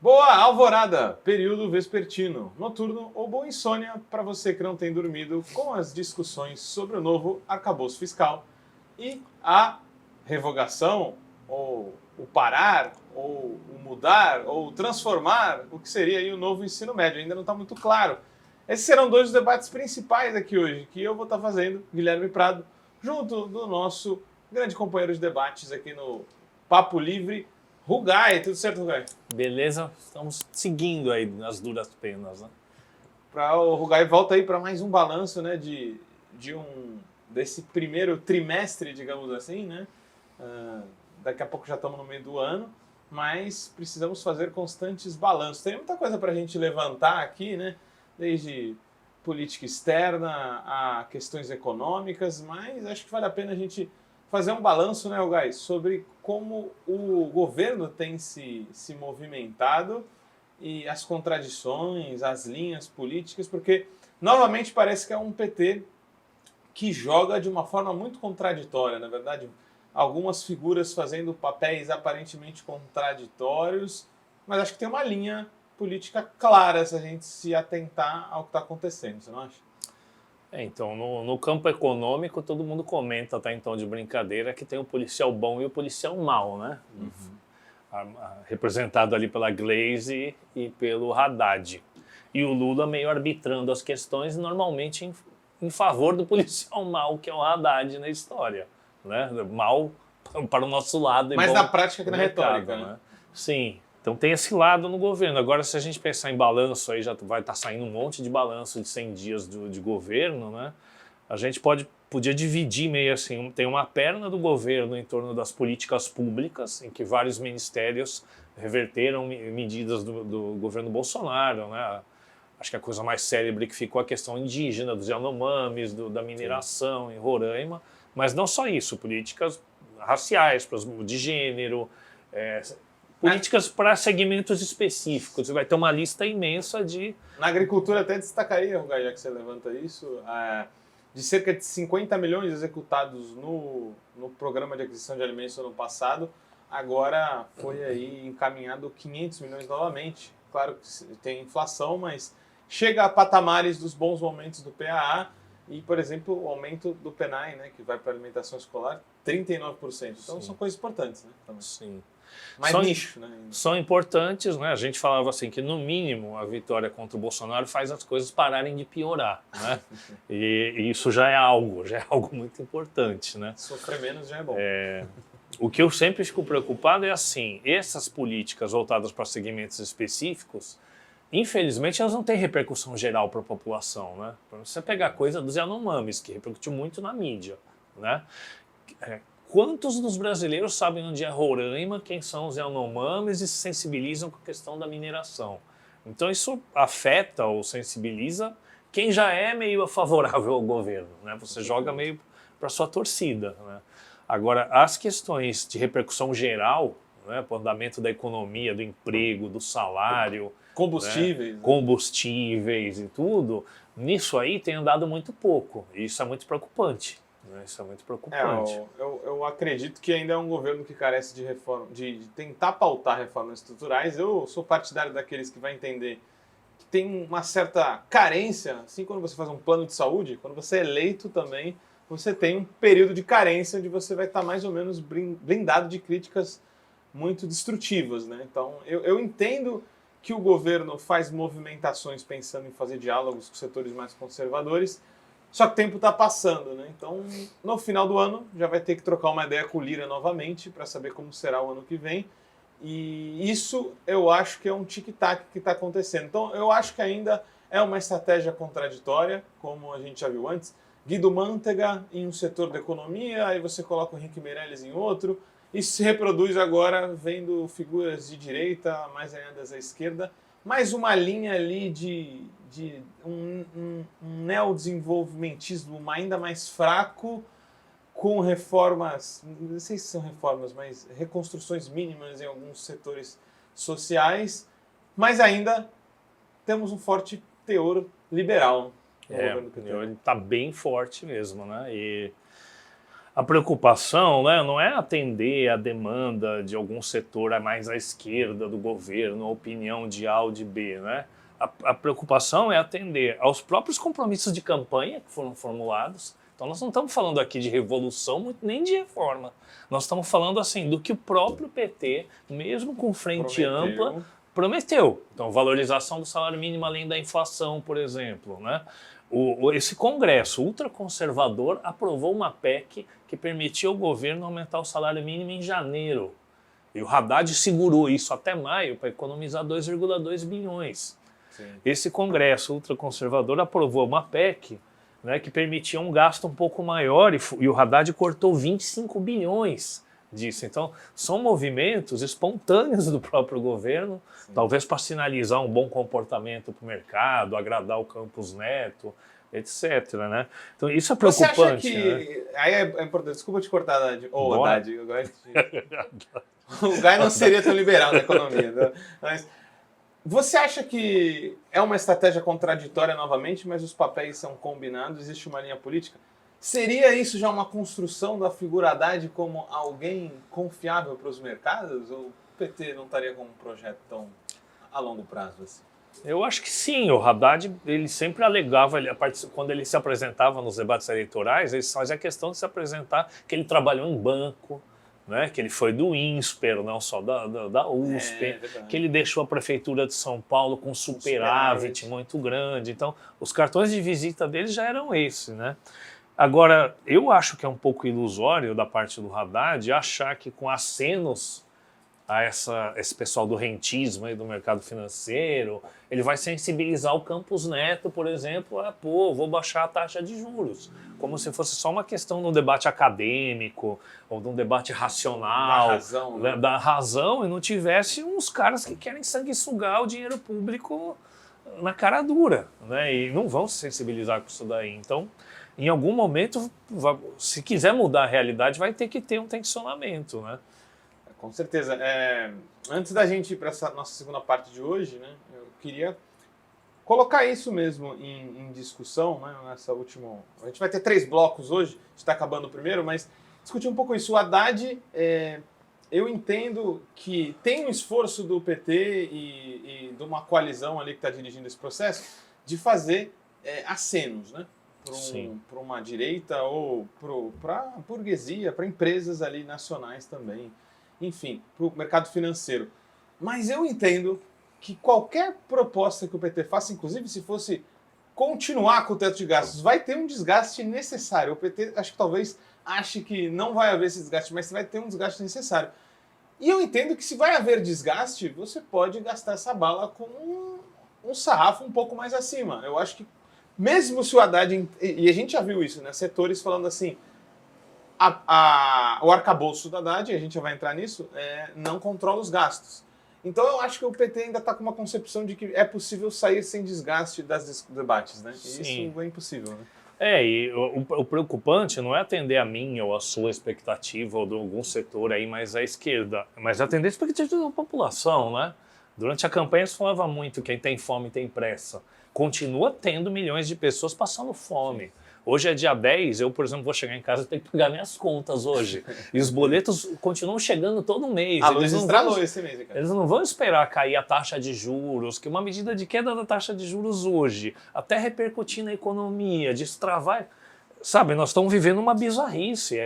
Boa alvorada, período vespertino, noturno ou boa insônia para você que não tem dormido com as discussões sobre o novo arcabouço fiscal e a revogação, ou o parar, ou o mudar, ou o transformar, o que seria aí o novo ensino médio. Ainda não está muito claro. Esses serão dois dos debates principais aqui hoje, que eu vou estar fazendo, Guilherme Prado, junto do nosso grande companheiro de debates aqui no Papo Livre, Rugai. Tudo certo, Rugai? Beleza, estamos seguindo aí nas duras penas, né? O Rugai volta aí para mais um balanço, né, desse primeiro trimestre, digamos assim, né? Daqui a pouco já estamos no meio do ano, mas precisamos fazer constantes balanços. Tem muita coisa para a gente levantar aqui, né? Desde política externa a questões econômicas, mas acho que vale a pena a gente fazer um balanço, né, Rugai, sobre como o governo tem se movimentado e as contradições, as linhas políticas, porque novamente parece que é um PT que joga de uma forma muito contraditória, na verdade, algumas figuras fazendo papéis aparentemente contraditórios, mas acho que tem uma linha política clara se a gente se atentar ao que está acontecendo, você não acha? Então, no campo econômico, todo mundo comenta, tá, então, de brincadeira, que tem o policial bom e o policial mau, né? Representado ali pela Glaze e pelo Haddad. E o Lula meio arbitrando as questões, normalmente em favor do policial mau, que é o Haddad na história, né? Mal para o nosso lado. Mas bom na prática que na mercado, retórica, né? Sim. Então tem esse lado no governo. Agora, se a gente pensar em balanço, aí já vai estar saindo um monte de balanço de 100 dias de governo, né? A gente podia dividir meio assim, tem uma perna do governo em torno das políticas públicas, em que vários ministérios reverteram medidas do governo Bolsonaro, né? Acho que a coisa mais célebre que ficou a questão indígena, dos Yanomamis, da mineração em Roraima, mas não só isso, políticas raciais, de gênero, políticas para segmentos específicos. Você vai ter uma lista imensa de... Na agricultura até destacaria, Rugai, já que você levanta isso, de cerca de 50 milhões executados no programa de aquisição de alimentos no ano passado, agora foi aí encaminhado 500 milhões novamente. Claro que tem inflação, mas chega a patamares dos bons momentos do PAA e, por exemplo, o aumento do PENAI, né, que vai para a alimentação escolar, 39%. Então, são coisas importantes, né? Então, sim. Mais nicho, né? São importantes, né? A gente falava assim que, no mínimo, a vitória contra o Bolsonaro faz as coisas pararem de piorar, né? e isso já é algo muito importante, né? Sofrer menos já é bom. O que eu sempre fico preocupado é assim, essas políticas voltadas para segmentos específicos, infelizmente, elas não têm repercussão geral para a população, né? Para você pegar a coisa dos Yanomamis, que repercutiu muito na mídia, né? Quantos dos brasileiros sabem onde é Roraima, quem são os Yanomamis e se sensibilizam com a questão da mineração? Então isso afeta ou sensibiliza quem já é meio favorável ao governo, né? Você joga meio para sua torcida, né? Agora, as questões de repercussão geral, né, para o andamento da economia, do emprego, do salário, combustíveis, né, combustíveis e tudo, nisso aí tem andado muito pouco. E isso é muito preocupante. Isso é muito preocupante. Eu acredito que ainda é um governo que carece de reforma, de tentar pautar reformas estruturais. Eu sou partidário daqueles que vai entender que tem uma certa carência, assim quando você faz um plano de saúde, quando você é eleito também, você tem um período de carência onde você vai estar mais ou menos blindado de críticas muito destrutivas, né? Então, eu entendo que o governo faz movimentações pensando em fazer diálogos com setores mais conservadores, só que o tempo está passando, né? Então, no final do ano, já vai ter que trocar uma ideia com o Lira novamente para saber como será o ano que vem. E isso eu acho que é um tic-tac que está acontecendo. Então, eu acho que ainda é uma estratégia contraditória, como a gente já viu antes. Guido Mantega em um setor da economia, aí você coloca o Henrique Meirelles em outro. Isso se reproduz agora vendo figuras de direita mais alinhadas à esquerda. Mais uma linha ali de um neodesenvolvimentismo ainda mais fraco, com reformas, não sei se são reformas, mas reconstruções mínimas em alguns setores sociais, mas ainda temos um forte teor liberal no governo PT. Ele está bem forte mesmo, né? E A preocupação, né, não é atender a demanda de algum setor mais à esquerda do governo, a opinião de A ou de B, né? A preocupação é atender aos próprios compromissos de campanha que foram formulados. Então nós não estamos falando aqui de revolução nem de reforma. Nós estamos falando assim do que o próprio PT, mesmo com frente ampla, prometeu. Então valorização do salário mínimo além da inflação, por exemplo, né? Esse Congresso ultraconservador aprovou uma PEC que permitia ao governo aumentar o salário mínimo em janeiro. E o Haddad segurou isso até maio para economizar 2,2 bilhões. Sim. Esse Congresso ultraconservador aprovou uma PEC, né, que permitia um gasto um pouco maior e o Haddad cortou 25 bilhões disso. Então, são movimentos espontâneos do próprio governo, sim, talvez para sinalizar um bom comportamento para o mercado, agradar o Campos Neto, etc. Né? Então, isso é preocupante. Você acha que... Né? Aí é importante, desculpa te cortar, Haddad. Haddad, o Guy não seria tão liberal na economia. Né? Mas você acha que é uma estratégia contraditória novamente, mas os papéis são combinados, existe uma linha política? Seria isso já uma construção da figura Haddad como alguém confiável para os mercados? Ou o PT não estaria com um projeto tão a longo prazo assim? Eu acho que sim. O Haddad, ele sempre alegava, quando ele se apresentava nos debates eleitorais, ele fazia questão de se apresentar que ele trabalhou em banco, né, que ele foi do INSPER, não só da USP, que ele deixou a Prefeitura de São Paulo com superávit muito grande. Então, os cartões de visita dele já eram esses, né? Agora, eu acho que é um pouco ilusório da parte do Haddad achar que com acenos a esse pessoal do rentismo aí do mercado financeiro, ele vai sensibilizar o Campos Neto, por exemplo, vou baixar a taxa de juros, como se fosse só uma questão de um debate acadêmico ou de um debate racional, da razão, e não tivesse uns caras que querem sanguessugar o dinheiro público na cara dura, né? E não vão se sensibilizar com isso daí. Então, em algum momento, se quiser mudar a realidade, vai ter que ter um tensionamento, né? Com certeza. Antes da gente ir para essa nossa segunda parte de hoje, né, eu queria colocar isso mesmo em discussão, né, nessa última... A gente vai ter 3 blocos hoje, a gente está acabando o primeiro, mas discutir um pouco isso. O Haddad, eu entendo que tem um esforço do PT e de uma coalizão ali que está dirigindo esse processo de fazer acenos, né? Para uma direita ou para a burguesia, para empresas ali nacionais também, enfim, para o mercado financeiro. Mas eu entendo que qualquer proposta que o PT faça, inclusive se fosse continuar com o teto de gastos, vai ter um desgaste necessário. O PT acho que talvez ache que não vai haver esse desgaste, mas vai ter um desgaste necessário. E eu entendo que se vai haver desgaste, você pode gastar essa bala com um sarrafo um pouco mais acima. Eu acho que mesmo se o Haddad, e a gente já viu isso, né? Setores falando assim, o arcabouço do Haddad, e a gente já vai entrar nisso, não controla os gastos. Então eu acho que o PT ainda está com uma concepção de que é possível sair sem desgaste dos debates, né? E isso é impossível, né? E o preocupante não é atender a minha ou a sua expectativa ou de algum setor aí mais à esquerda, mas atender a expectativa da população, né? Durante a campanha se falava muito quem tem fome tem pressa. Continua tendo milhões de pessoas passando fome. Hoje é dia 10, eu, por exemplo, vou chegar em casa e tenho que pagar minhas contas hoje. E os boletos continuam chegando todo mês. A luz estralou esse mês, cara. Eles não vão esperar cair a taxa de juros, que uma medida de queda da taxa de juros hoje, até repercutir na economia, destravar... Sabe, nós estamos vivendo uma bizarrice.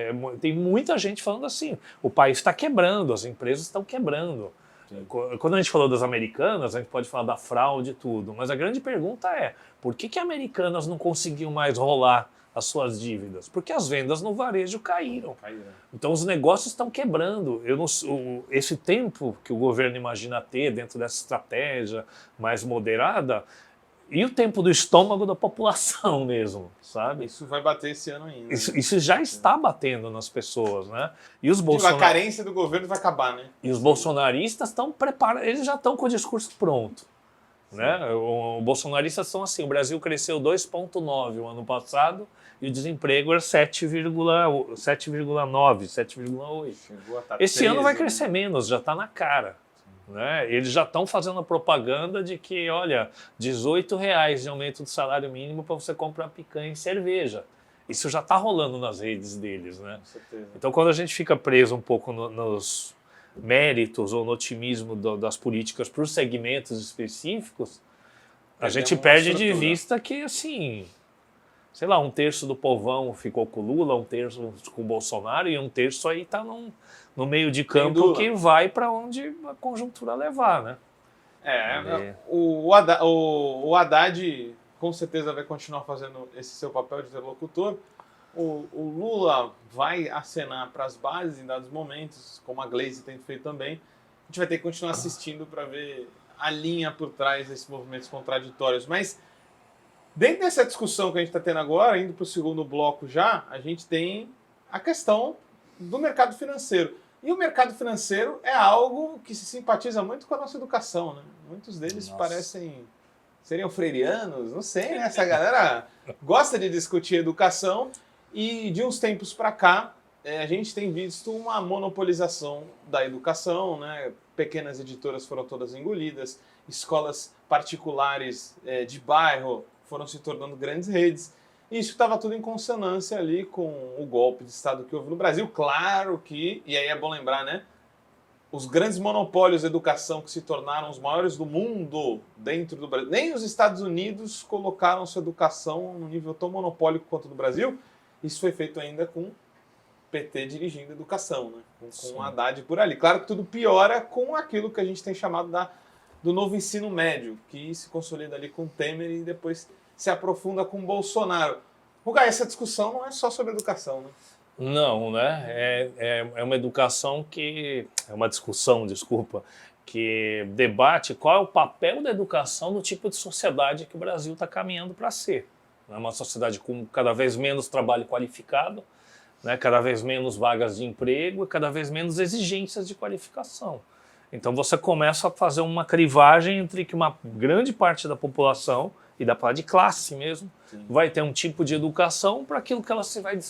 Tem muita gente falando assim, o país está quebrando, as empresas estão quebrando. Sim. Quando a gente falou das Americanas, a gente pode falar da fraude e tudo, mas a grande pergunta é, por que Americanas não conseguiu mais rolar as suas dívidas? Porque as vendas no varejo caíram. Então os negócios estão quebrando. Esse tempo que o governo imagina ter dentro dessa estratégia mais moderada, e o tempo do estômago da população mesmo, sabe? Isso vai bater esse ano ainda. Isso já está batendo nas pessoas, né? E os A carência do governo vai acabar, né? E os bolsonaristas estão preparados, eles já estão com o discurso pronto. Né? Os bolsonaristas são assim, o Brasil cresceu 2,9% o ano passado e o desemprego era 7,9%, 7,8%. Esse ano vai crescer menos, já está na cara. Né? Eles já estão fazendo a propaganda de que, olha, R$18 de aumento do salário mínimo para você comprar picanha e cerveja. Isso já está rolando nas redes deles, né? Com certeza. Então, quando a gente fica preso um pouco nos méritos ou no otimismo das políticas para os segmentos específicos, a gente perde de vista que, assim, sei lá, 1/3 do povão ficou com o Lula, 1/3 com o Bolsonaro e 1/3 aí está no meio de campo que vai para onde a conjuntura levar, né? O Haddad com certeza vai continuar fazendo esse seu papel de interlocutor. O Lula vai acenar para as bases em dados momentos, como a Glaze tem feito também. A gente vai ter que continuar assistindo para ver a linha por trás desses movimentos contraditórios. Mas, dentro dessa discussão que a gente está tendo agora, indo para o segundo bloco já, a gente tem a questão do mercado financeiro. E o mercado financeiro é algo que se simpatiza muito com a nossa educação, né? Muitos deles seriam freirianos, não sei, né? Essa galera gosta de discutir educação e de uns tempos para cá a gente tem visto uma monopolização da educação, né? Pequenas editoras foram todas engolidas, escolas particulares de bairro foram se tornando grandes redes. E isso estava tudo em consonância ali com o golpe de Estado que houve no Brasil. Claro que, e aí é bom lembrar, né? Os grandes monopólios de educação que se tornaram os maiores do mundo dentro do Brasil. Nem os Estados Unidos colocaram sua educação num nível tão monopólico quanto do Brasil. Isso foi feito ainda com o PT dirigindo a educação, né? Com o Haddad por ali. Claro que tudo piora com aquilo que a gente tem chamado do novo ensino médio, que se consolida ali com Temer e depois se aprofunda com Bolsonaro. Rugai, essa discussão não é só sobre educação, né? Não, né? É uma educação que... É uma discussão, desculpa, que debate qual é o papel da educação no tipo de sociedade que o Brasil está caminhando para ser. É uma sociedade com cada vez menos trabalho qualificado, né? Cada vez menos vagas de emprego e cada vez menos exigências de qualificação. Então você começa a fazer uma crivagem entre que uma grande parte da população, e da parte de classe mesmo, vai ter um tipo de educação para aquilo que ela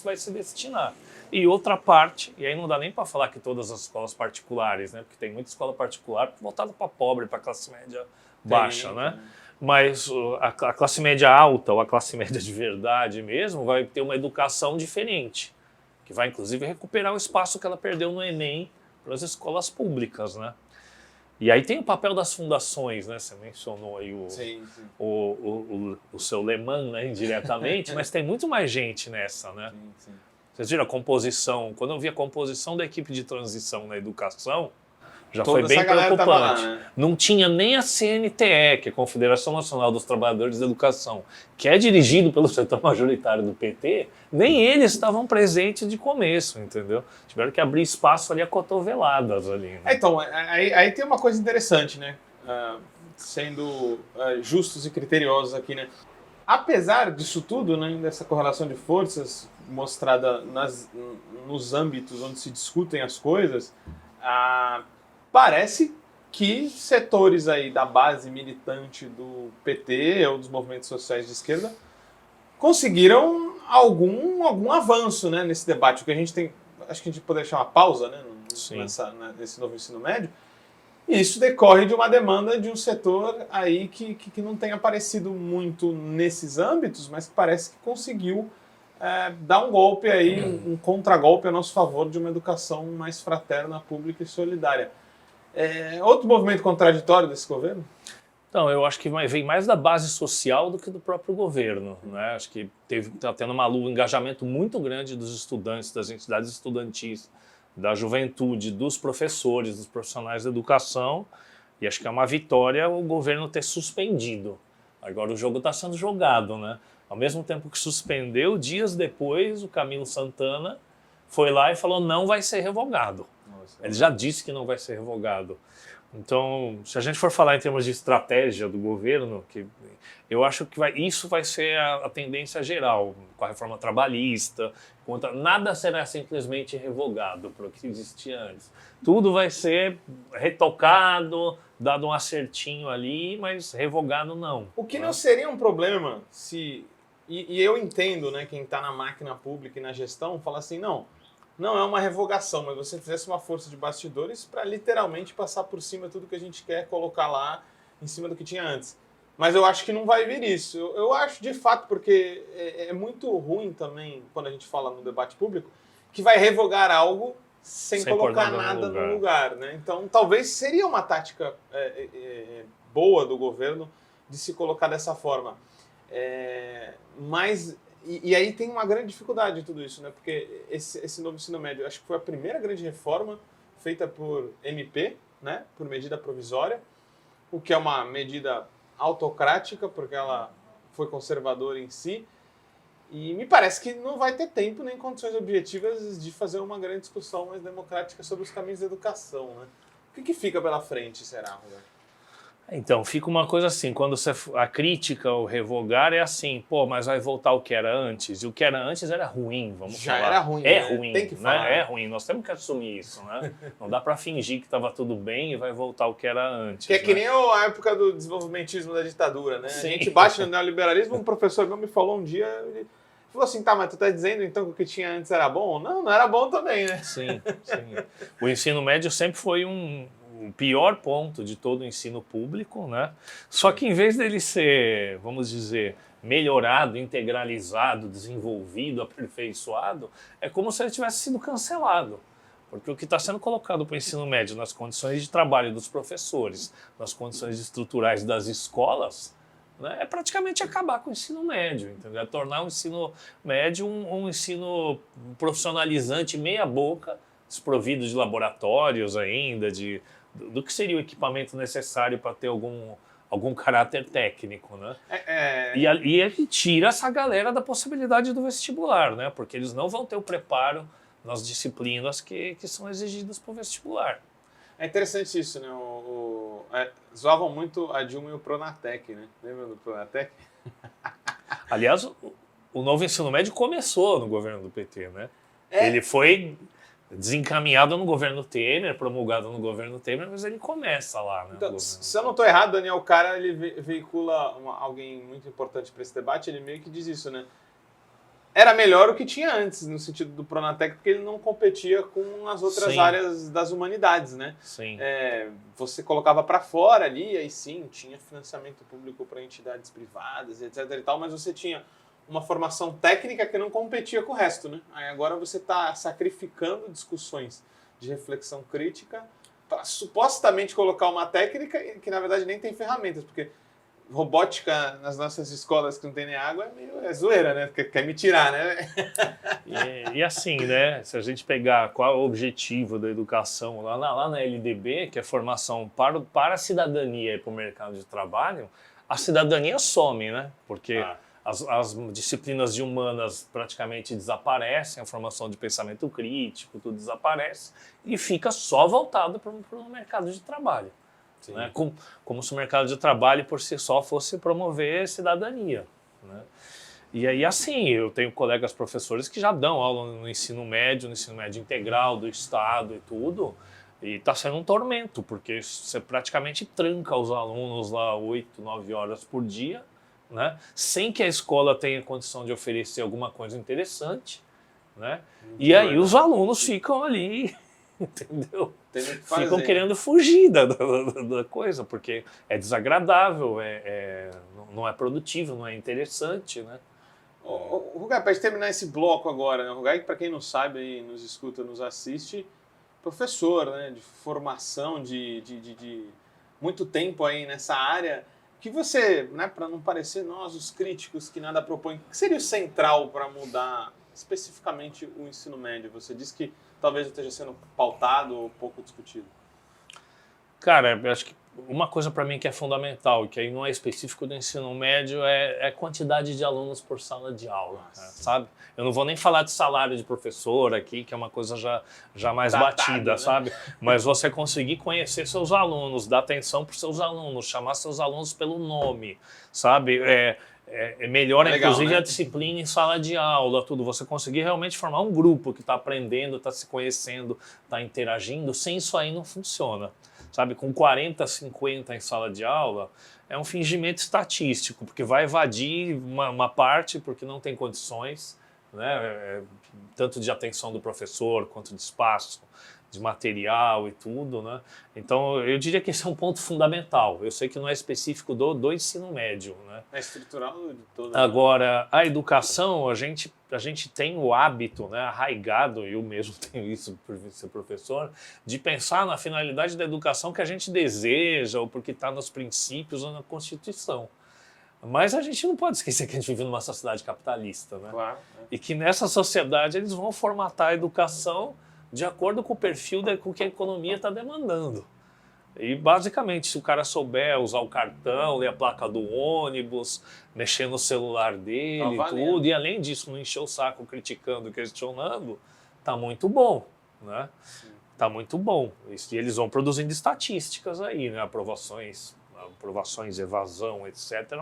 vai se destinar. E outra parte, e aí não dá nem para falar que todas as escolas particulares, né? Porque tem muita escola particular voltada para pobre, para classe média baixa, né? Mas a classe média alta, ou a classe média de verdade mesmo, vai ter uma educação diferente, que vai inclusive recuperar o espaço que ela perdeu no Enem para as escolas públicas, né? E aí tem o papel das fundações, né? Você mencionou aí o seu Lehman, né? Indiretamente, mas tem muito mais gente nessa, né? Vocês viram a composição? Quando eu vi a composição da equipe de transição na educação, já foi bem preocupante. Lá, né? Não tinha nem a CNTE, que é a Confederação Nacional dos Trabalhadores da Educação, que é dirigido pelo setor majoritário do PT, nem eles estavam presentes de começo, entendeu? Tiveram que abrir espaço ali a cotoveladas ali. Né? Então, aí tem uma coisa interessante, né? Sendo justos e criteriosos aqui, né? Apesar disso tudo, né, dessa correlação de forças mostrada nos âmbitos onde se discutem as coisas, parece que setores aí da base militante do PT ou dos movimentos sociais de esquerda conseguiram algum avanço, né, nesse debate. O que a gente tem, acho que a gente poderia chamar pausa, né, nesse novo ensino médio. E isso decorre de uma demanda de um setor aí que não tem aparecido muito nesses âmbitos, mas que parece que conseguiu dar um golpe aí, um contragolpe a nosso favor de uma educação mais fraterna, pública e solidária. Outro movimento contraditório desse governo? Então, eu acho que vem mais da base social do que do próprio governo, né? Acho que está tendo um engajamento muito grande dos estudantes, das entidades estudantis, da juventude, dos professores, dos profissionais da educação, e acho que é uma vitória o governo ter suspendido. Agora o jogo está sendo jogado, né? Ao mesmo tempo que suspendeu, dias depois o Camilo Santana foi lá e falou não vai ser revogado. Ele já disse que não vai ser revogado. Então, se a gente for falar em termos de estratégia do governo, eu acho que isso vai ser a tendência geral, com a reforma trabalhista, nada será simplesmente revogado para o que existia antes. Tudo vai ser retocado, dado um acertinho ali, mas revogado não. O que não seria um problema se... E eu entendo, né, quem está na máquina pública e na gestão, fala assim, não é uma revogação, mas você fizesse uma força de bastidores para literalmente passar por cima tudo que a gente quer colocar lá em cima do que tinha antes. Mas eu acho que não vai vir isso. Eu acho de fato, porque é muito ruim também, quando a gente fala no debate público, que vai revogar algo sem colocar nada no lugar. Né? Então, talvez seria uma tática boa do governo de se colocar dessa forma. Mas, e aí tem uma grande dificuldade de tudo isso, né? Porque esse novo ensino médio, acho que foi a primeira grande reforma feita por MP, né? Por medida provisória, o que é uma medida autocrática, porque ela foi conservadora em si, e me parece que não vai ter tempo nem condições objetivas de fazer uma grande discussão mais democrática sobre os caminhos da educação, né? O que fica pela frente, será, Roberto? Então, fica uma coisa assim, quando a crítica ou revogar é assim, pô, mas vai voltar o que era antes, e o que era antes era ruim, vamos falar. Já era ruim, é né? ruim, Tem que né? falar. É ruim, nós temos que assumir isso, né? Não dá para fingir que estava tudo bem e vai voltar o que era antes. Que é que nem a época do desenvolvimentismo da ditadura, né? Sim. A gente bate no neoliberalismo, um professor meu me falou um dia, ele falou assim, tá, mas tu tá dizendo então que o que tinha antes era bom? Não era bom também, né? Sim. O ensino médio sempre foi o pior ponto de todo o ensino público, né? Só que em vez dele ser, vamos dizer, melhorado, integralizado, desenvolvido, aperfeiçoado, é como se ele tivesse sido cancelado. Porque o que está sendo colocado para o ensino médio nas condições de trabalho dos professores, nas condições estruturais das escolas, né, é praticamente acabar com o ensino médio, entendeu? É tornar o ensino médio um ensino profissionalizante meia boca, desprovido de laboratórios ainda, do que seria o equipamento necessário para ter algum caráter técnico, né? E ele tira essa galera da possibilidade do vestibular, né? Porque eles não vão ter o preparo nas disciplinas que são exigidas para o vestibular. É interessante isso, né? Zoavam muito a Dilma e o Pronatec, né? Lembra do Pronatec? Aliás, o novo ensino médio começou no governo do PT, né? Ele foi desencaminhado no governo Temer, promulgado no governo Temer, mas ele começa lá, né? Então, se eu não estou errado, Daniel Cara, ele veicula alguém muito importante para esse debate, ele meio que diz isso, né? Era melhor o que tinha antes, no sentido do Pronatec, porque ele não competia com as outras áreas das humanidades, né? Sim. Você colocava para fora ali, aí sim, tinha financiamento público para entidades privadas, etc e tal, mas você tinha uma formação técnica que não competia com o resto, né? Aí agora você está sacrificando discussões de reflexão crítica para supostamente colocar uma técnica que na verdade nem tem ferramentas, porque robótica nas nossas escolas que não tem nem água é zoeira, né? Quer me tirar, né? E assim, né? Se a gente pegar qual é o objetivo da educação lá na LDB, que é formação para a cidadania e para o mercado de trabalho, a cidadania some, né? Porque as disciplinas de humanas praticamente desaparecem, a formação de pensamento crítico, tudo desaparece e fica só voltado para o mercado de trabalho. Né? Como se o mercado de trabalho por si só fosse promover cidadania. Né? E aí, assim, eu tenho colegas professores que já dão aula no ensino médio integral do Estado e tudo, e está sendo um tormento, porque você praticamente tranca os alunos lá 8, 9 horas por dia, né? Sem que a escola tenha condição de oferecer alguma coisa interessante, né? E aí os alunos ficam ali, entendeu? Ficam querendo fugir da coisa, porque é desagradável, não é produtivo, não é interessante, né? Rugai, para terminar esse bloco agora, né? O Rugai, para quem não sabe, aí, nos escuta, nos assiste, professor, né? De formação, de muito tempo aí nessa área. Que você, né, para não parecer nós, os críticos que nada propõem, o que seria o central para mudar especificamente o ensino médio? Você disse que talvez esteja sendo pautado ou pouco discutido. Cara, eu acho que uma coisa para mim que é fundamental, que aí não é específico do ensino médio, é a quantidade de alunos por sala de aula, cara, sabe? Eu não vou nem falar de salário de professor aqui, que é uma coisa já mais batida, né? Sabe? Mas você conseguir conhecer seus alunos, dar atenção para os seus alunos, chamar seus alunos pelo nome, sabe? Melhor, legal, inclusive, né? A disciplina em sala de aula, tudo. Você conseguir realmente formar um grupo que está aprendendo, está se conhecendo, está interagindo, sem isso aí não funciona. Sabe, com 40, 50 em sala de aula, é um fingimento estatístico, porque vai evadir uma parte porque não tem condições, né, tanto de atenção do professor, quanto de espaço, de material e tudo, né? Então, eu diria que esse é um ponto fundamental. Eu sei que não é específico do ensino médio, né? É estrutural de todo. Agora, a educação, a gente tem o hábito, né, arraigado, eu mesmo tenho isso por ser professor, de pensar na finalidade da educação que a gente deseja, ou porque está nos princípios ou na Constituição. Mas a gente não pode esquecer que a gente vive numa sociedade capitalista, né? Claro. E que nessa sociedade eles vão formatar a educação de acordo com o perfil com que a economia está demandando. E basicamente, se o cara souber usar o cartão, ler a placa do ônibus, mexer no celular dele e tudo, e além disso não encher o saco criticando, questionando, tá muito bom, né? Sim. Tá muito bom. E eles vão produzindo estatísticas aí, né? Aprovações, evasão, etc.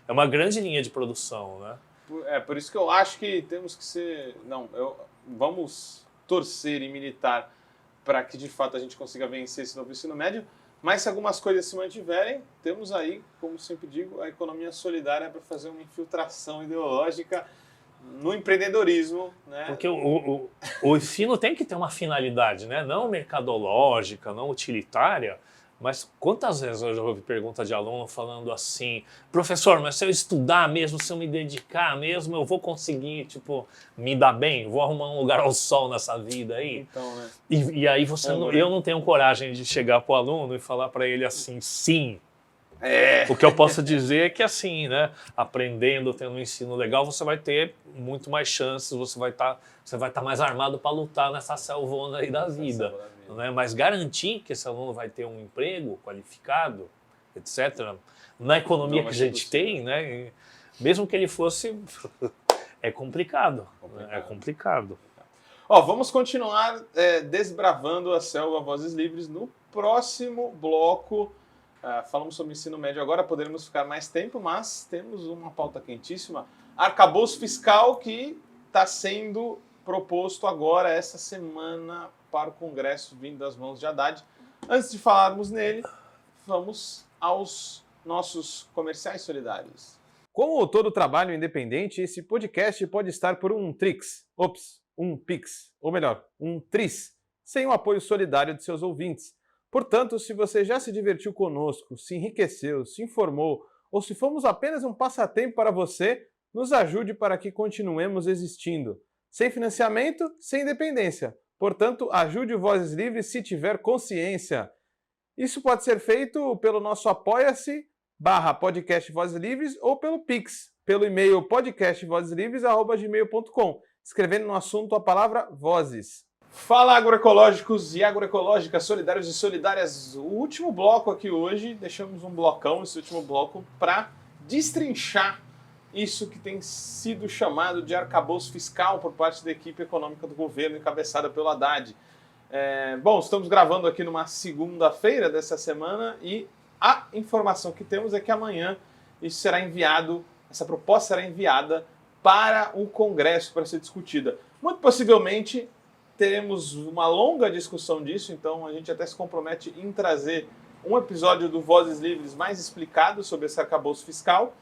É uma grande linha de produção, né? Por isso que eu acho que temos que ser... vamos torcer e militar para que, de fato, a gente consiga vencer esse novo ensino médio, mas se algumas coisas se mantiverem, temos aí, como sempre digo, a economia solidária para fazer uma infiltração ideológica no empreendedorismo, né? Porque o ensino tem que ter uma finalidade, né? Não mercadológica, não utilitária, mas quantas vezes eu já ouvi pergunta de aluno falando assim, professor, mas se eu estudar mesmo, se eu me dedicar mesmo, eu vou conseguir, tipo, me dar bem, vou arrumar um lugar ao sol nessa vida aí? Então, né? E aí eu não tenho coragem de chegar pro aluno e falar para ele assim, sim. O que eu posso dizer é que assim, né, aprendendo, tendo um ensino legal, você vai ter muito mais chances, você vai estar mais armado para lutar nessa selvona aí da vida. Né? Mas garantir que esse aluno vai ter um emprego qualificado, etc., na economia que a gente tem, né, mesmo que ele fosse, é complicado. Né? É complicado. Vamos continuar desbravando a selva Vozes Livres no próximo bloco. Falamos sobre ensino médio agora, poderíamos ficar mais tempo, mas temos uma pauta quentíssima. Arcabouço fiscal que está sendo proposto agora, essa semana, para o Congresso, vindo das mãos de Haddad. Antes de falarmos nele, vamos aos nossos comerciais solidários. Como todo trabalho independente, esse podcast pode estar por um um Pix, ou melhor, um Tris, sem o apoio solidário de seus ouvintes. Portanto, se você já se divertiu conosco, se enriqueceu, se informou, ou se fomos apenas um passatempo para você, nos ajude para que continuemos existindo. Sem financiamento, sem independência. Portanto, ajude o Vozes Livres se tiver consciência. Isso pode ser feito pelo nosso apoia-se/podcast Vozes Livres ou pelo Pix, pelo e-mail podcastvozeslivres@gmail.com, escrevendo no assunto a palavra Vozes. Fala, agroecológicos e agroecológicas, solidários e solidárias. O último bloco aqui hoje, deixamos um blocão, esse último bloco, para destrinchar isso que tem sido chamado de arcabouço fiscal por parte da equipe econômica do governo, encabeçada pelo Haddad. Estamos gravando aqui numa segunda-feira dessa semana e a informação que temos é que amanhã essa proposta será enviada para o Congresso para ser discutida. Muito possivelmente teremos uma longa discussão disso, então a gente até se compromete em trazer um episódio do Vozes Livres mais explicado sobre esse arcabouço fiscal.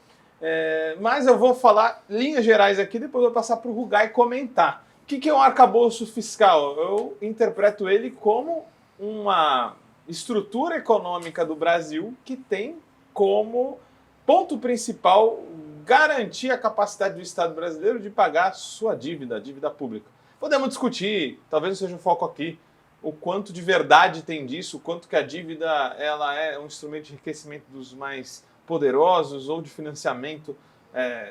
Mas eu vou falar linhas gerais aqui, depois eu vou passar para o Rugai comentar. O que é um arcabouço fiscal? Eu interpreto ele como uma estrutura econômica do Brasil que tem como ponto principal garantir a capacidade do Estado brasileiro de pagar sua dívida, a dívida pública. Podemos discutir, talvez não seja o foco aqui, o quanto de verdade tem disso, o quanto que a dívida ela é um instrumento de enriquecimento dos mais poderosos ou de financiamento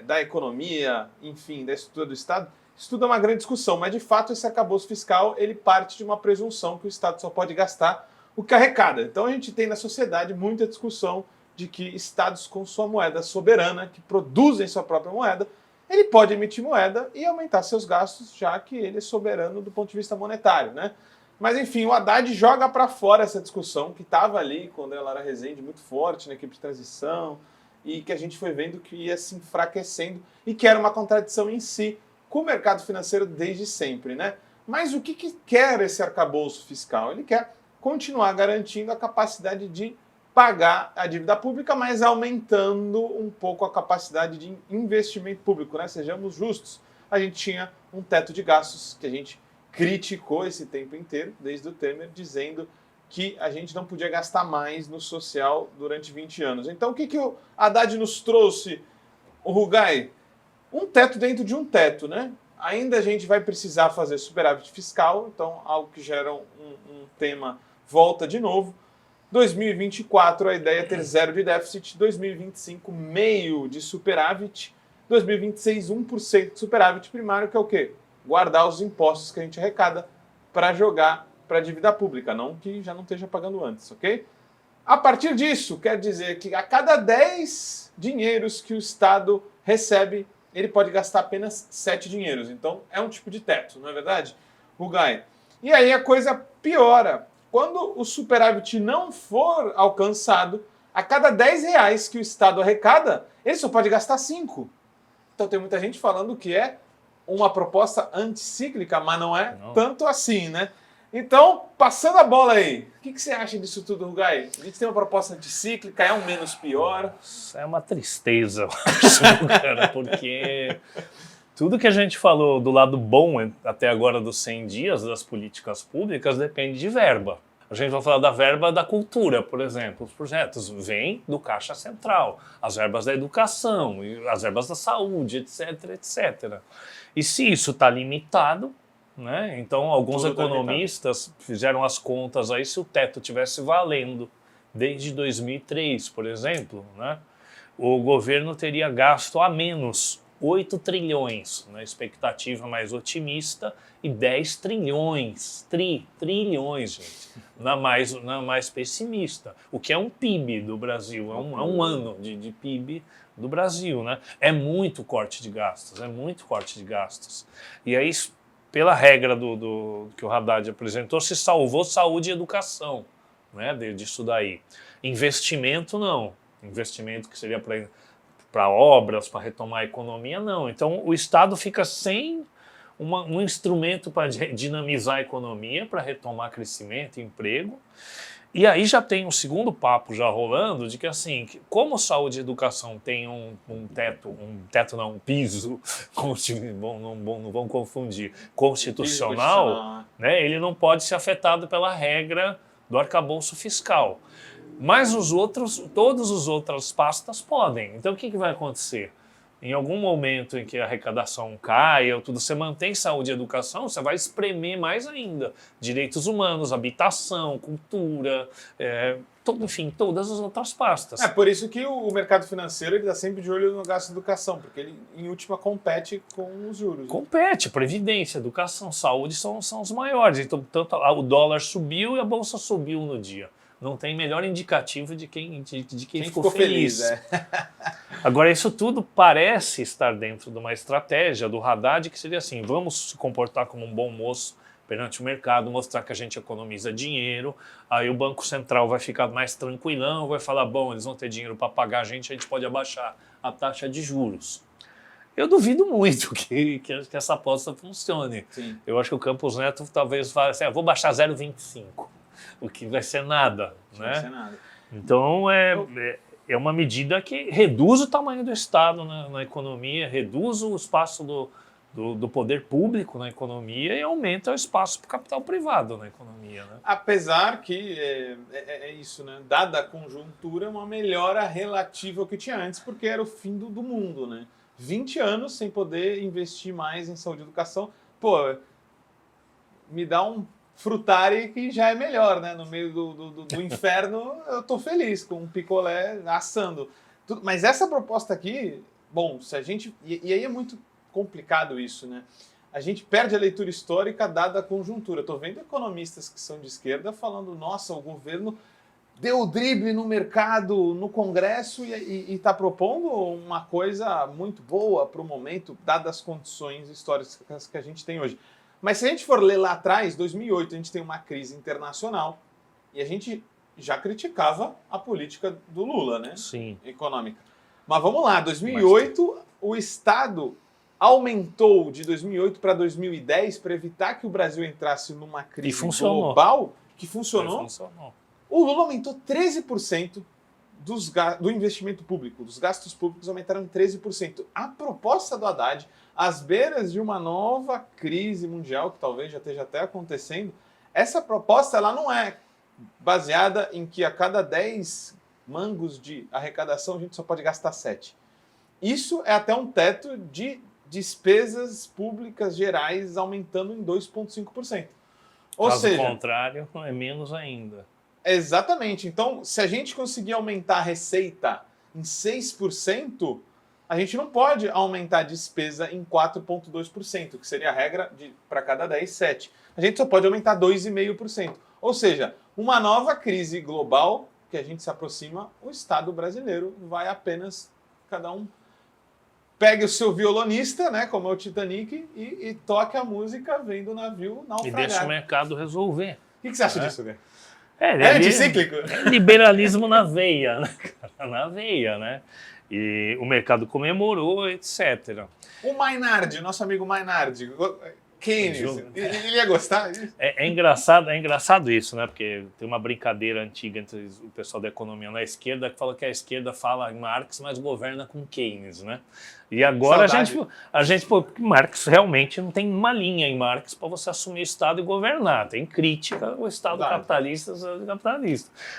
da economia, enfim, da estrutura do Estado. Isso tudo é uma grande discussão, mas de fato esse arcabouço fiscal ele parte de uma presunção que o Estado só pode gastar o que arrecada. Então a gente tem na sociedade muita discussão de que estados com sua moeda soberana, que produzem sua própria moeda, ele pode emitir moeda e aumentar seus gastos, já que ele é soberano do ponto de vista monetário, né? Mas enfim, o Haddad joga para fora essa discussão que estava ali quando ela era Rezende muito forte na equipe de transição e que a gente foi vendo que ia se enfraquecendo e que era uma contradição em si com o mercado financeiro desde sempre, né? Mas o que quer esse arcabouço fiscal? Ele quer continuar garantindo a capacidade de pagar a dívida pública, mas aumentando um pouco a capacidade de investimento público, né? Sejamos justos. A gente tinha um teto de gastos que a gente criticou esse tempo inteiro, desde o Temer, dizendo que a gente não podia gastar mais no social durante 20 anos. Então, o que o Haddad nos trouxe, o Rugai? Um teto dentro de um teto, né? Ainda a gente vai precisar fazer superávit fiscal, então algo que gera um tema volta de novo. 2024 a ideia é ter 0 de déficit, 2025 meio de superávit, 2026 1% de superávit primário, que é o quê? Guardar os impostos que a gente arrecada para jogar para a dívida pública, não que já não esteja pagando antes, ok? A partir disso, quer dizer que a cada 10 dinheiros que o Estado recebe, ele pode gastar apenas 7 dinheiros. Então, é um tipo de teto, não é verdade, Rugai? E aí a coisa piora. Quando o superávit não for alcançado, a cada 10 reais que o Estado arrecada, ele só pode gastar 5. Então, tem muita gente falando que é uma proposta anticíclica, mas não é tanto assim, né? Então, passando a bola aí, o que você acha disso tudo, Rugai? A gente tem uma proposta anticíclica, é um menos pior? Isso é uma tristeza, eu acho, cara, porque tudo que a gente falou do lado bom até agora dos 100 dias das políticas públicas depende de verba. A gente vai falar da verba da cultura, por exemplo. Os projetos vêm do Caixa Central, as verbas da educação, as verbas da saúde, etc, etc. E se isso está limitado, né? Então alguns economistas fizeram as contas aí, se o teto tivesse valendo desde 2003, por exemplo, né? O governo teria gasto a menos 8 trilhões, na expectativa mais otimista, e 10 trilhões, trilhões, gente, na mais pessimista, o que é um PIB do Brasil, é um ano de PIB do Brasil, né? É muito corte de gastos, é muito corte de gastos. E aí, pela regra do que o Haddad apresentou, se salvou saúde e educação, né, disso daí. Investimento, não. Investimento que seria para obras, para retomar a economia, não. Então, o Estado fica sem um instrumento para dinamizar a economia, para retomar crescimento e emprego. E aí já tem um segundo papo já rolando de que, assim, como saúde e educação tem um piso, não vão confundir, constitucional, né, ele não pode ser afetado pela regra do arcabouço fiscal. Mas todas as outras pastas podem. Então o que vai acontecer? Em algum momento em que a arrecadação cai, você mantém saúde e educação, você vai espremer mais ainda. Direitos humanos, habitação, cultura, enfim, todas as outras pastas. É por isso que o mercado financeiro está sempre de olho no gasto de educação, porque ele, em última, compete com os juros. Compete, previdência, educação, saúde são os maiores. Então, o dólar subiu e a bolsa subiu no dia. Não tem melhor indicativo de quem ficou feliz. Agora, isso tudo parece estar dentro de uma estratégia do Haddad, que seria assim: vamos se comportar como um bom moço perante o mercado, mostrar que a gente economiza dinheiro, aí o Banco Central vai ficar mais tranquilão, vai falar, bom, eles vão ter dinheiro para pagar a gente pode abaixar a taxa de juros. Eu duvido muito que essa aposta funcione. Sim. Eu acho que o Campos Neto talvez fale assim, vou baixar 0,25. O que vai ser nada, né? Vai ser nada. Então, é uma medida que reduz o tamanho do Estado na economia, reduz o espaço do poder público na economia e aumenta o espaço para o capital privado na economia, né? Apesar que é isso, né? Dada a conjuntura, uma melhora relativa ao que tinha antes, porque era o fim do mundo, né? 20 anos sem poder investir mais em saúde e educação. Pô, me dá um frutari que já é melhor, né? No meio do inferno, eu tô feliz com um picolé assando. Mas essa proposta aqui, bom, se a gente... E aí é muito complicado isso, né? A gente perde a leitura histórica dada a conjuntura. Tô vendo economistas que são de esquerda falando, nossa, o governo deu o drible no mercado, no Congresso e está propondo uma coisa muito boa para o momento, dadas as condições históricas que a gente tem hoje. Mas se a gente for ler lá atrás, 2008, a gente tem uma crise internacional e a gente já criticava a política do Lula, né? Sim. Econômica. Mas vamos lá, 2008, o Estado aumentou de 2008 para 2010 para evitar que o Brasil entrasse numa crise global, que funcionou. Funcionou. O Lula aumentou 13% do investimento público, dos gastos públicos aumentaram em 13%. A proposta do Haddad, às beiras de uma nova crise mundial, que talvez já esteja até acontecendo, essa proposta ela não é baseada em que a cada 10 mangos de arrecadação a gente só pode gastar 7. Isso é até um teto de despesas públicas gerais aumentando em 2,5%. Ou seja, caso contrário, é menos ainda. Exatamente. Então, se a gente conseguir aumentar a receita em 6%, a gente não pode aumentar a despesa em 4,2%, que seria a regra de para cada 10, 7. A gente só pode aumentar 2,5%. Ou seja, uma nova crise global que a gente se aproxima, o Estado brasileiro vai apenas, cada um pegue o seu violonista, né, como é o Titanic, e toque a música vendo o navio naufragar. E deixa o mercado resolver. O que você acha disso, né? É anticíclico? Liberalismo na veia, né, cara? Na veia, né? E o mercado comemorou, etc. O Maynard, nosso amigo Maynard, Keynes, ele ia gostar disso? É engraçado isso, né? Porque tem uma brincadeira antiga entre o pessoal da economia na esquerda que fala que a esquerda fala em Marx, mas governa com Keynes, né? E agora a gente pô, Marx realmente não tem uma linha em Marx para você assumir o Estado e governar. Tem crítica ao Estado capitalista.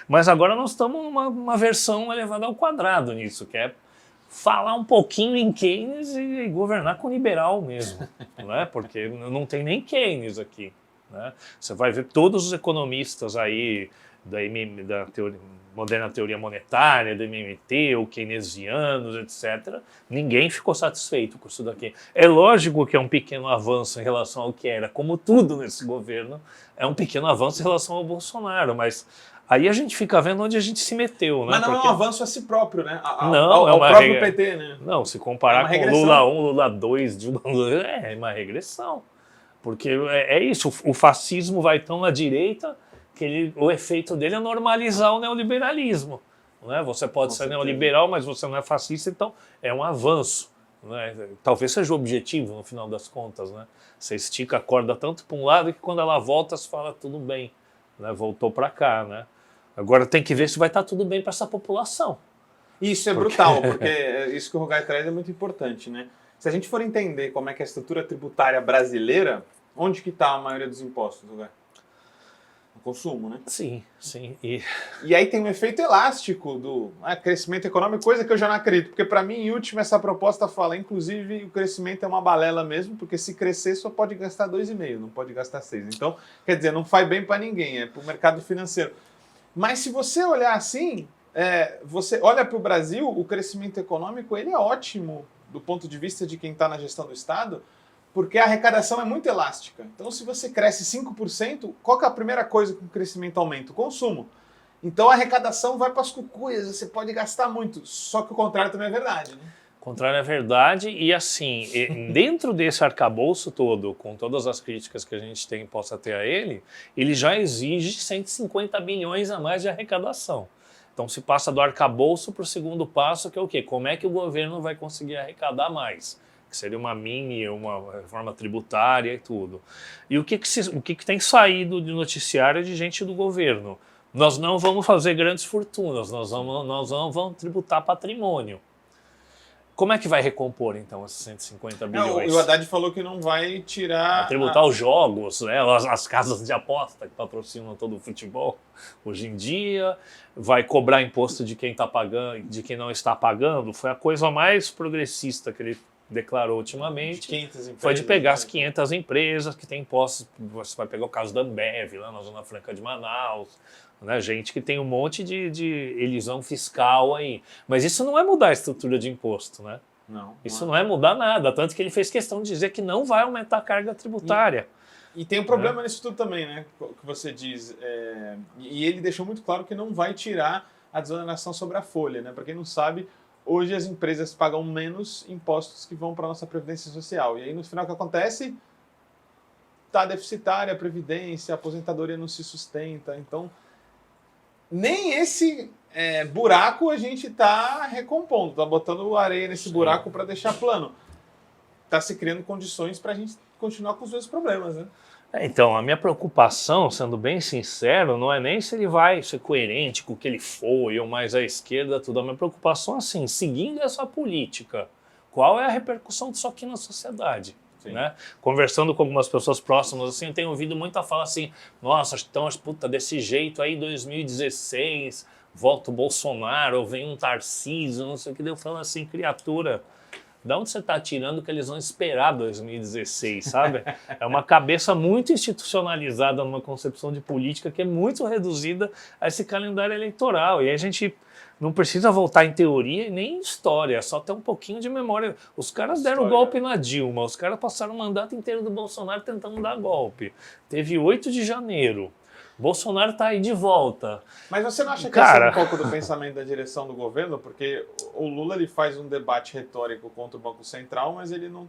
Mas agora nós estamos numa versão elevada ao quadrado nisso, que é falar um pouquinho em Keynes e governar com liberal mesmo, né? Porque não tem nem Keynes aqui, né? Você vai ver todos os economistas aí da moderna teoria monetária, do MMT, ou keynesianos, etc. Ninguém ficou satisfeito com isso daqui. É lógico que é um pequeno avanço em relação ao que era, como tudo nesse governo, é um pequeno avanço em relação ao Bolsonaro, mas aí a gente fica vendo onde a gente se meteu, né? Mas não é um avanço a si próprio, né? Ao próprio PT, né? Não, se comparar com Lula 1, Lula 2, Dilma, é uma regressão. Porque é isso, o fascismo vai tão à direita que o efeito dele é normalizar o neoliberalismo. Né? Você pode ser neoliberal, mas você não é fascista, então é um avanço. Né? Talvez seja o objetivo, no final das contas. Né? Você estica a corda tanto para um lado que quando ela volta, você fala tudo bem. Né? Voltou para cá, né? Agora tem que ver se vai estar tudo bem para essa população. Isso é brutal, porque isso que o Rugai traz é muito importante, né? Se a gente for entender como é que é a estrutura tributária brasileira, onde que está a maioria dos impostos, Rugai? No consumo, né? Sim. E aí tem um efeito elástico do crescimento econômico, coisa que eu já não acredito, porque para mim, em último, essa proposta fala, inclusive, o crescimento é uma balela mesmo, porque se crescer só pode gastar 2,5, não pode gastar 6. Então, quer dizer, não faz bem para ninguém, é para o mercado financeiro. Mas se você olhar assim, você olha para o Brasil, o crescimento econômico ele é ótimo do ponto de vista de quem está na gestão do Estado, porque a arrecadação é muito elástica. Então, se você cresce 5%, qual que é a primeira coisa que o crescimento aumenta? O consumo. Então, a arrecadação vai para as cucuias, você pode gastar muito. Só que o contrário também é verdade, né? O contrário é verdade, e assim, dentro desse arcabouço todo, com todas as críticas que a gente possa ter a ele já exige 150 bilhões a mais de arrecadação. Então se passa do arcabouço para o segundo passo, que é o quê? Como é que o governo vai conseguir arrecadar mais? Que seria uma reforma tributária e tudo. E o que tem saído de noticiário de gente do governo? Nós não vamos fazer grandes fortunas, nós não vamos tributar patrimônio. Como é que vai recompor, então, esses 150 bilhões? O Haddad falou que não vai tirar... Vai tributar os jogos, né? As casas de aposta que patrocinam todo o futebol hoje em dia, vai cobrar imposto de quem está pagando, de quem não está pagando. Foi a coisa mais progressista que ele declarou ultimamente. De 500 empresas, foi de pegar as 500 empresas que têm impostos. Você vai pegar o caso da Ambev, lá na Zona Franca de Manaus. Né, gente que tem um monte de elisão fiscal aí. Mas isso não é mudar a estrutura de imposto, né? Não. Isso não é mudar nada. Tanto que ele fez questão de dizer que não vai aumentar a carga tributária. E tem um problema nisso tudo também, né? Que você diz. E ele deixou muito claro que não vai tirar a desoneração sobre a folha, né? Para quem não sabe, hoje as empresas pagam menos impostos que vão para a nossa Previdência Social. E aí, no final, o que acontece? Está deficitária a Previdência, a aposentadoria não se sustenta. Então, nem esse buraco a gente está recompondo, está botando areia nesse buraco para deixar plano. Está se criando condições para a gente continuar com os mesmos problemas, né? Então, a minha preocupação, sendo bem sincero, não é nem se ele vai ser coerente com o que ele foi, ou mais à esquerda, tudo. A minha preocupação é assim, seguindo essa política, qual é a repercussão disso aqui na sociedade? Né? Conversando com algumas pessoas próximas, assim, eu tenho ouvido muita fala assim, nossa, então, puta, desse jeito aí, 2016, volta o Bolsonaro, ou vem um Tarcísio, não sei o que, eu falo assim, criatura, da onde você está tirando que eles vão esperar 2016, sabe? É uma cabeça muito institucionalizada numa concepção de política que é muito reduzida a esse calendário eleitoral. E aí a gente não precisa voltar em teoria e nem em história, é só ter um pouquinho de memória. Os caras deram golpe na Dilma, os caras passaram o mandato inteiro do Bolsonaro tentando dar golpe. Teve 8 de janeiro. Bolsonaro está aí de volta. Mas você não acha que esse é um pouco do pensamento da direção do governo? Porque o Lula ele faz um debate retórico contra o Banco Central, mas ele não...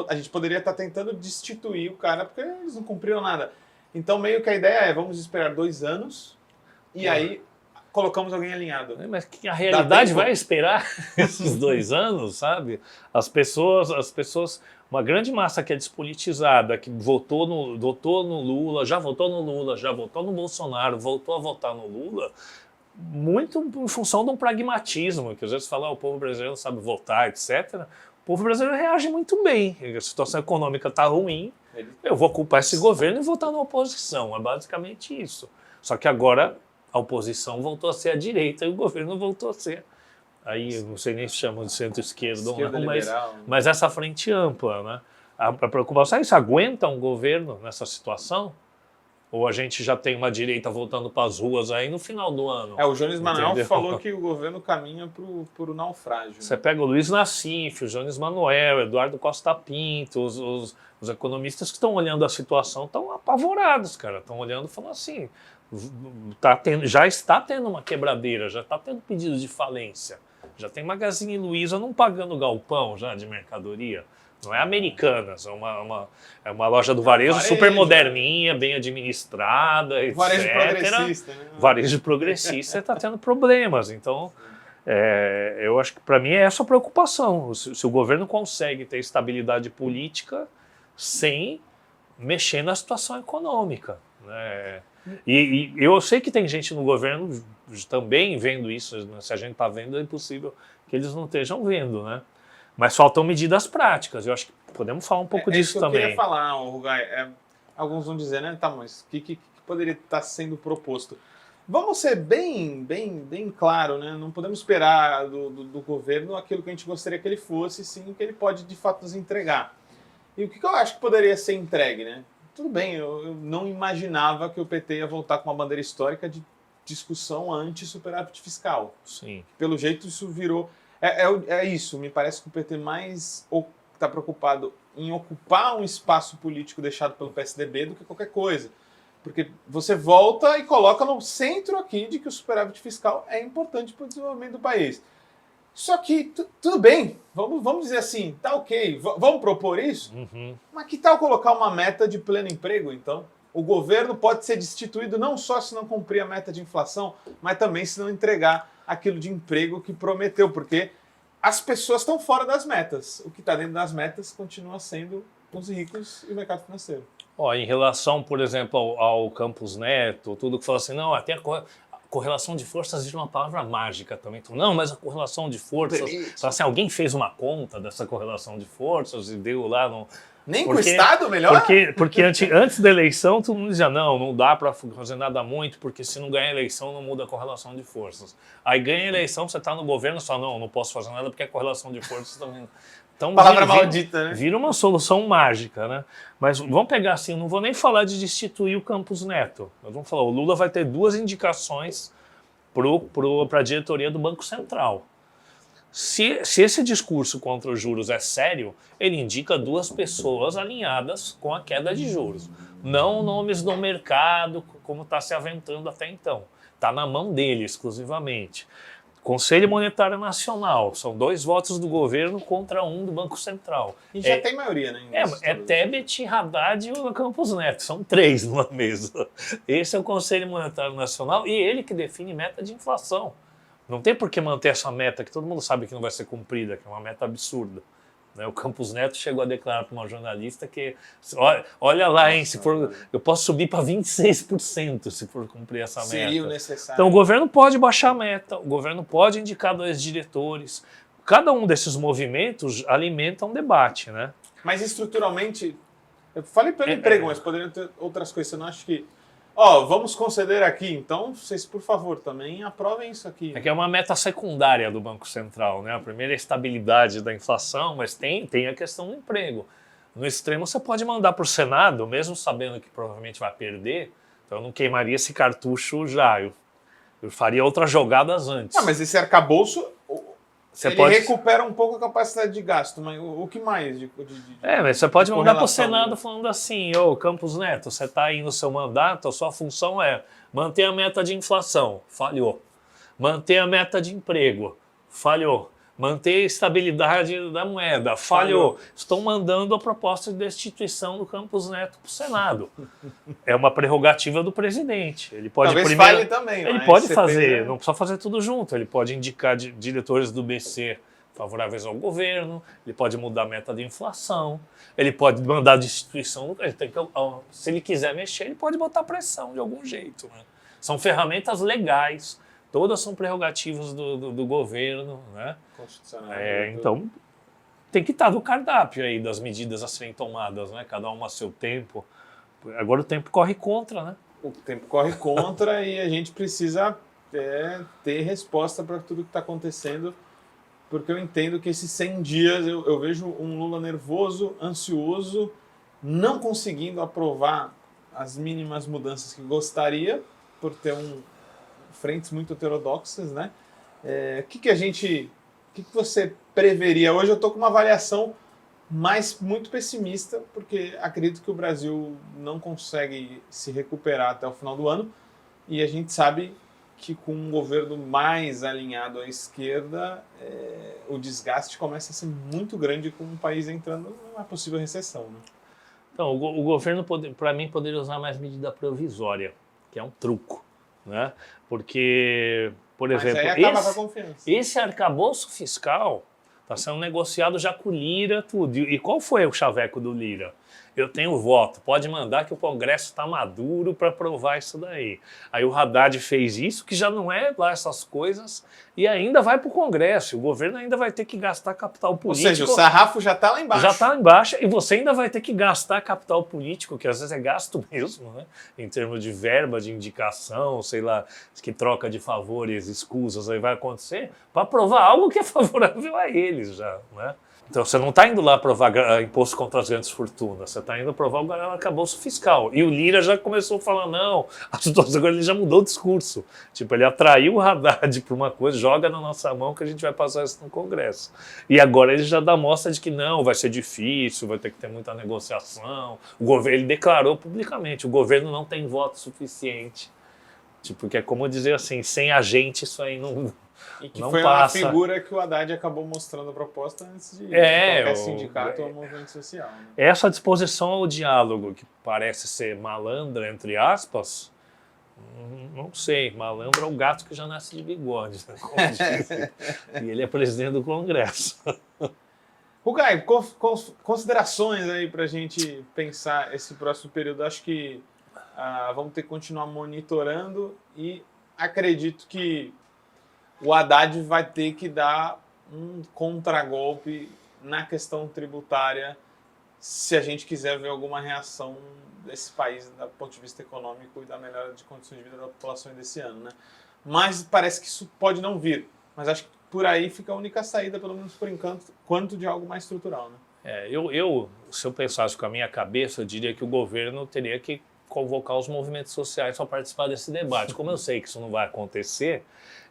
a gente poderia estar tentando destituir o cara porque eles não cumpriram nada. Então meio que a ideia é, vamos esperar 2 anos e aí colocamos alguém alinhado. Mas que a realidade vai esperar esses 2 anos, sabe? As pessoas, uma grande massa que é despolitizada, que votou no Lula, já votou no Bolsonaro, voltou a votar no Lula, muito em função de um pragmatismo, que às vezes fala, o povo brasileiro não sabe votar, etc. O povo brasileiro reage muito bem. A situação econômica está ruim, eu vou culpar esse governo e votar na oposição. É basicamente isso. Só que agora a oposição voltou a ser a direita e o governo voltou a ser. Aí eu não sei nem se chamam de centro-esquerda ou não, mas essa frente ampla, né? A preocupação é isso, aguenta um governo nessa situação? Ou a gente já tem uma direita voltando para as ruas aí no final do ano? O Jones Manuel falou que o governo caminha para o naufrágio. Você pega o Luiz Nassif, o Jones Manuel, Eduardo Costa Pinto, os economistas que estão olhando a situação estão apavorados, cara. Estão olhando e falando assim, já está tendo uma quebradeira, já está tendo pedido de falência. Já tem Magazine Luiza não pagando galpão já de mercadoria. Não é Americanas, é uma loja do varejo super moderninha, bem administrada, etc. Varejo progressista, né? Varejo progressista está tendo problemas. Então, eu acho que para mim é essa a preocupação. Se o governo consegue ter estabilidade política sem mexer na situação econômica, né? E eu sei que tem gente no governo também vendo isso, né? Se a gente está vendo, é impossível que eles não estejam vendo, né? Mas faltam medidas práticas, eu acho que podemos falar um pouco disso também. Eu queria falar, Rugai, alguns vão dizer, né, tá, mas o que poderia estar sendo proposto? Vamos ser bem claro, né? Não podemos esperar do governo aquilo que a gente gostaria que ele fosse, sim, que ele pode de fato nos entregar. E o que eu acho que poderia ser entregue, né? Tudo bem, eu não imaginava que o PT ia voltar com uma bandeira histórica de discussão anti-superávit fiscal. Sim. Pelo jeito isso virou... isso, me parece que o PT mais está preocupado em ocupar um espaço político deixado pelo PSDB do que qualquer coisa. Porque você volta e coloca no centro aqui de que o superávit fiscal é importante para o desenvolvimento do país. Só que, tudo bem, vamos dizer assim, tá ok, vamos propor isso? Uhum. Mas que tal colocar uma meta de pleno emprego, então? O governo pode ser destituído não só se não cumprir a meta de inflação, mas também se não entregar aquilo de emprego que prometeu, porque as pessoas estão fora das metas. O que está dentro das metas continua sendo os ricos e o mercado financeiro. Em relação, por exemplo, ao Campos Neto, tudo que fala assim, não, até a correlação de forças de uma palavra mágica também. Então, não, mas a correlação de forças... Assim, alguém fez uma conta dessa correlação de forças e deu lá... Nem com o Estado, melhor? Porque antes da eleição, todo mundo dizia, não dá para fazer nada muito, porque se não ganhar a eleição, não muda a correlação de forças. Aí ganha a eleição, você está no governo, só não posso fazer nada, porque a correlação de forças também... Então, palavra maldita, né? Vira uma solução mágica, né? Mas vamos pegar assim, não vou nem falar de destituir o Campos Neto. Nós vamos falar, o Lula vai ter 2 indicações para a diretoria do Banco Central. Se esse discurso contra os juros é sério, ele indica 2 pessoas alinhadas com a queda de juros. Não nomes do mercado, como está se aventando até então. Está na mão dele exclusivamente. Conselho Monetário Nacional, são 2 votos do governo contra 1 do Banco Central. E já tem maioria, né? Tebet, Haddad e o Campos Neto, são 3 numa mesa. Esse é o Conselho Monetário Nacional e ele que define meta de inflação. Não tem por que manter essa meta, que todo mundo sabe que não vai ser cumprida, que é uma meta absurda. né? O Campos Neto chegou a declarar para uma jornalista que, olha lá, hein, se for, eu posso subir para 26% se for cumprir essa meta. Seria o necessário. Então o governo pode baixar a meta, o governo pode indicar 2 diretores. Cada um desses movimentos alimenta um debate, né? Mas estruturalmente, eu falei pelo emprego, mas poderiam ter outras coisas. Você não acha que... vamos conceder aqui, então vocês, por favor, também aprovem isso aqui. É que é uma meta secundária do Banco Central, né? A primeira é a estabilidade da inflação, mas tem a questão do emprego. No extremo, você pode mandar para o Senado, mesmo sabendo que provavelmente vai perder, então eu não queimaria esse cartucho já, eu faria outras jogadas antes. Mas esse arcabouço, recupera um pouco a capacidade de gasto, mas o que mais? Mas você pode mandar para o Senado falando assim, Campos Neto, você está aí no seu mandato, a sua função é manter a meta de inflação, falhou. Manter a meta de emprego, falhou. Manter a estabilidade da moeda, falhou. Estão mandando a proposta de destituição do Campos Neto para o Senado. É uma prerrogativa do presidente. Ele pode Talvez falhe também. Ele pode fazer, não precisa fazer tudo junto. Ele pode indicar diretores do BC favoráveis ao governo, ele pode mudar a meta de inflação, ele pode mandar a destituição. Se ele quiser mexer, ele pode botar pressão de algum jeito. Né? São ferramentas legais. Todas são prerrogativas do governo, né? Constitucional. Então, tem que estar no cardápio aí das medidas a serem tomadas, né? Cada uma a seu tempo. Agora o tempo corre contra, né? O tempo corre contra e a gente precisa ter resposta para tudo que está acontecendo, porque eu entendo que esses 100 dias eu vejo um Lula nervoso, ansioso, não conseguindo aprovar as mínimas mudanças que gostaria, por ter frentes muito heterodoxas, né? O que você preveria? Hoje eu estou com uma avaliação muito pessimista, porque acredito que o Brasil não consegue se recuperar até o final do ano, e a gente sabe que com um governo mais alinhado à esquerda, o desgaste começa a ser muito grande com o país entrando numa possível recessão. Né? Então, o governo, para mim, poderia usar mais medida provisória, que é um truco. Né? Porque, por exemplo, esse arcabouço fiscal está sendo negociado já com o Lira, tudo. E qual foi o chaveco do Lira? Eu tenho voto, pode mandar que o Congresso está maduro para aprovar isso daí. Aí o Haddad fez isso, que já não é lá essas coisas, e ainda vai para o Congresso. O governo ainda vai ter que gastar capital político. Ou seja, o sarrafo já está lá embaixo. Já está lá embaixo, e você ainda vai ter que gastar capital político, que às vezes é gasto mesmo, né? Em termos de verba, de indicação, sei lá, que troca de favores, escusas, aí vai acontecer, para aprovar algo que é favorável a eles já, né? Então você não está indo lá aprovar imposto contra as grandes fortunas, você está indo aprovar o arcabouço fiscal. E o Lira já começou a falar, não, a situação agora ele já mudou o discurso. Tipo, ele atraiu o Haddad para uma coisa, joga na nossa mão que a gente vai passar isso no Congresso. E agora ele já dá mostra de que não, vai ser difícil, vai ter que ter muita negociação. Ele declarou publicamente, o governo não tem voto suficiente. Tipo, que é como dizer assim, sem a gente isso aí não... E que não foi passa. uma figura que o Haddad acabou mostrando a proposta antes de qualquer sindicato ou movimento social. Né? Essa disposição ao diálogo, que parece ser malandra, entre aspas, não sei, malandro é o gato que já nasce de bigode, né? Como dizem. E ele é presidente do Congresso. Rugai, considerações aí para a gente pensar esse próximo período. Acho que vamos ter que continuar monitorando e acredito que o Haddad vai ter que dar um contragolpe na questão tributária se a gente quiser ver alguma reação desse país do ponto de vista econômico e da melhora de condições de vida da população desse ano. Né? Mas parece que isso pode não vir. Mas acho que por aí fica a única saída, pelo menos por enquanto, de algo mais estrutural. Né? Se eu pensasse com a minha cabeça, eu diria que o governo teria que convocar os movimentos sociais para participar desse debate. Como eu sei que isso não vai acontecer,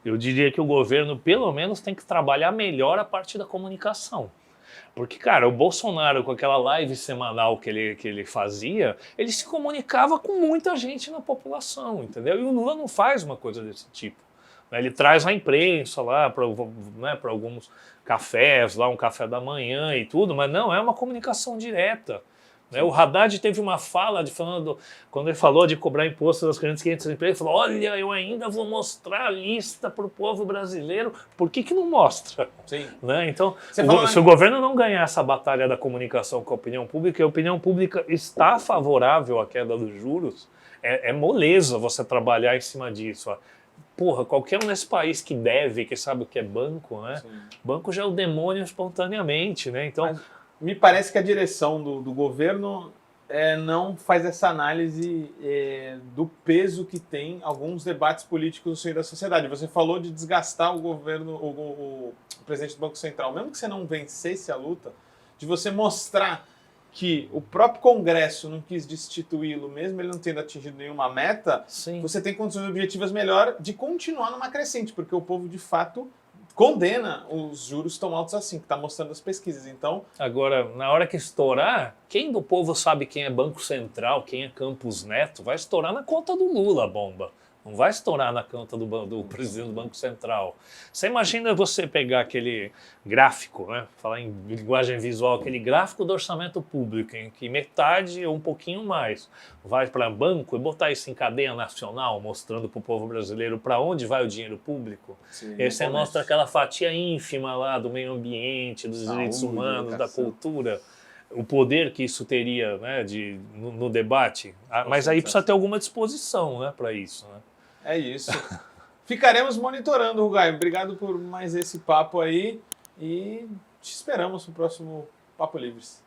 eu diria que o governo, pelo menos, tem que trabalhar melhor a parte da comunicação. Porque, cara, o Bolsonaro, com aquela live semanal que ele fazia, ele se comunicava com muita gente na população, entendeu? E o Lula não faz uma coisa desse tipo. Ele traz a imprensa lá para alguns cafés, lá um café da manhã e tudo, mas não, é uma comunicação direta. Né? O Haddad teve uma fala quando ele falou de cobrar imposto das grandes 500 empresas, ele falou, olha, eu ainda vou mostrar a lista para o povo brasileiro. Por que não mostra? Sim. Né? Então, Você se o governo não ganhar essa batalha da comunicação com a opinião pública, e a opinião pública está favorável à queda dos juros, é moleza você trabalhar em cima disso. Ó. Porra, qualquer um nesse país que deve, que sabe o que é banco, né? Sim. Banco já é o demônio espontaneamente, né? Então, mas me parece que a direção do governo não faz essa análise do peso que tem alguns debates políticos no seio da sociedade. Você falou de desgastar o governo, o presidente do Banco Central. Mesmo que você não vencesse a luta, de você mostrar que o próprio Congresso não quis destituí-lo, mesmo ele não tendo atingido nenhuma meta, sim, você tem condições objetivas melhor de continuar numa crescente, porque o povo, de fato, condena os juros tão altos assim, que está mostrando as pesquisas. Então, agora, na hora que estourar, quem do povo sabe quem é Banco Central, quem é Campos Neto, vai estourar na conta do Lula a bomba. Não vai estourar na conta do presidente do Banco Central. Você imagina você pegar aquele gráfico, né? Falar em linguagem visual, aquele gráfico do orçamento público, em que metade ou um pouquinho mais vai para banco e botar isso em cadeia nacional, mostrando para o povo brasileiro para onde vai o dinheiro público. Sim, e aí você mostra aquela fatia ínfima lá do meio ambiente, dos direitos humanos, da cultura. O poder que isso teria, né, no debate. Mas aí precisa ter alguma disposição, né, para isso, né? É isso. Ficaremos monitorando, Rugai. Obrigado por mais esse papo aí e te esperamos no próximo Papo Livres.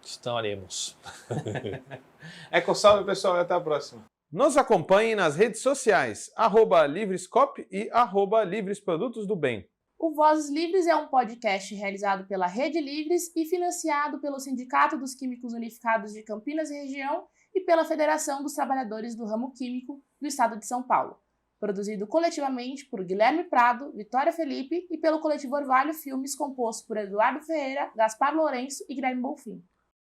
Estaremos. Salve, pessoal, e até a próxima. Nos acompanhe nas redes sociais, @Livrescop e @Livresprodutos do Bem. O Vozes Livres é um podcast realizado pela Rede Livres e financiado pelo Sindicato dos Químicos Unificados de Campinas e Região e pela Federação dos Trabalhadores do Ramo Químico do Estado de São Paulo. Produzido coletivamente por Guilherme Prado, Vitória Felipe e pelo coletivo Orvalho Filmes, composto por Eduardo Ferreira, Gaspar Lourenço e Guilherme Bonfim.